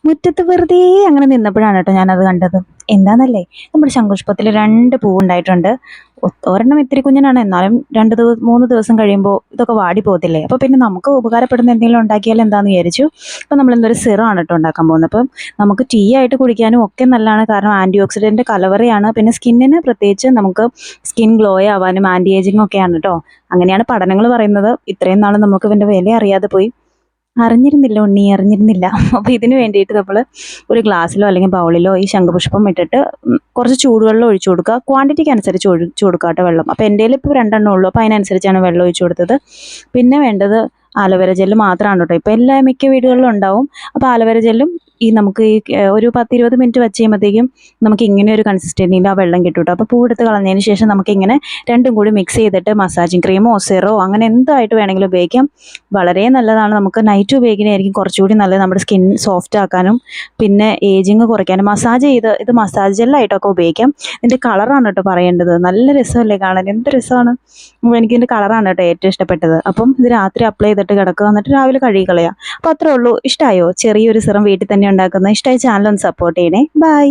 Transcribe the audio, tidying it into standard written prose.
മുറ്റത്ത് വെറുതെ അങ്ങനെ നിന്നപ്പോഴാണ് കേട്ടോ ഞാനത് കണ്ടത്. എന്താന്നല്ലേ, നമ്മുടെ ശംഖുപുഷ്പത്തിൽ 2 പൂവുണ്ടായിട്ടുണ്ട്. ഒരെണ്ണം ഇത്തിരി കുഞ്ഞനാണ്, എന്നാലും 3 ദിവസം കഴിയുമ്പോൾ ഇതൊക്കെ വാടി പോകത്തില്ലേ. അപ്പോൾ പിന്നെ നമുക്ക് ഉപകാരപ്പെടുന്ന എന്തെങ്കിലും ഉണ്ടാക്കിയാൽ എന്താണെന്ന് വിചാരിച്ചു. അപ്പോൾ നമ്മൾ ഇന്നൊരു സിറമാണ് കേട്ടോ ഉണ്ടാക്കാൻ പോകുന്നത്. അപ്പം നമുക്ക് ടീ ആയിട്ട് കുടിക്കാനും ഒക്കെ നല്ലതാണ്, കാരണം ആൻറ്റി ഓക്സിഡൻ്റ് കലവറയാണ്. പിന്നെ സ്കിന്നിന് പ്രത്യേകിച്ച് നമുക്ക് സ്കിൻ ഗ്ലോ ആവാനും ആൻറ്റി ഏജിങ് ഒക്കെയാണ് കേട്ടോ. അങ്ങനെയാണ് പഠനങ്ങൾ പറയുന്നത്. ഇത്രയും നാൾ നമുക്ക് ഇതിൻ്റെ വില അറിയാതെ പോയി. അറിഞ്ഞിരുന്നില്ല ഉണ്ണി, അറിഞ്ഞിരുന്നില്ല. അപ്പോൾ ഇതിന് വേണ്ടിയിട്ട് നമ്മൾ ഒരു ഗ്ലാസ്സിലോ അല്ലെങ്കിൽ ബൗളിലോ ഈ ശംഖുപുഷ്പം ഇട്ടിട്ട് കുറച്ച് ചൂടുവെള്ളം ഒഴിച്ചു കൊടുക്കുക. ക്വാണ്ടിറ്റിക്ക് അനുസരിച്ച് ഒഴിച്ചു കൊടുക്കുക കേട്ടോ വെള്ളം. അപ്പോൾ എൻ്റെ കയ്യിൽ ഇപ്പോൾ 2 ഉള്ളൂ, അപ്പോൾ അതിനനുസരിച്ചാണ് വെള്ളം ഒഴിച്ചു കൊടുത്തത്. പിന്നെ വേണ്ടത് ആലോവേര ജെല്ല് മാത്രമാണ് കേട്ടോ. ഇപ്പോൾ മിക്ക വീടുകളിലും ഉണ്ടാവും. അപ്പോൾ ആലോവേര ജെല്ലും നമുക്ക് ഒരു 10-20 മിനിറ്റ് വെച്ച് കഴിയുമ്പോഴത്തേക്കും നമുക്ക് ഇങ്ങനെ ഒരു കൺസിസ്റ്റൻസിയിൽ ആ വെള്ളം കിട്ടും കേട്ടോ. അപ്പോൾ പൂവെടുത്ത് കളഞ്ഞതിന് ശേഷം നമുക്കിങ്ങനെ രണ്ടും കൂടി മിക്സ് ചെയ്തിട്ട് മസാജിങ് ക്രീമോ സിറോ അങ്ങനെ എന്തായിട്ട് വേണമെങ്കിലും ഉപയോഗിക്കാം. വളരെ നല്ലതാണ്. നമുക്ക് നൈറ്റ് ഉപയോഗിക്കുന്നതായിരിക്കും കുറച്ചുകൂടി നല്ലത്, നമ്മുടെ സ്കിൻ സോഫ്റ്റ് ആക്കാനും പിന്നെ ഏജിങ് കുറയ്ക്കാനും. മസാജ് ചെയ്ത് ഇത് മസാജ് ജെല്ലായിട്ടൊക്കെ ഉപയോഗിക്കാം. ഇതിൻ്റെ കളറാണ് കേട്ടോ പറയേണ്ടത്. നല്ല രസമല്ലേ കാണാൻ, എന്ത് രസമാണ്. അപ്പോൾ എനിക്കിതിൻ്റെ കളറാണ് കേട്ടോ ഏറ്റവും ഇഷ്ടപ്പെട്ടത്. അപ്പം ഇത് രാത്രി അപ്ലൈ ചെയ്തിട്ട് കിടക്കുക, എന്നിട്ട് രാവിലെ കഴുകി കളയുക. അപ്പോൾ അത്രേ ഉള്ളൂ. ഇഷ്ടമായോ ചെറിയൊരു സിറം വീട്ടിൽ തന്നെ ഉണ്ടാക്കുന്നത്? ഇഷ്ടമായ ചാനൽ ഒന്ന് സപ്പോർട്ട് ചെയ്യണേ. ബൈ.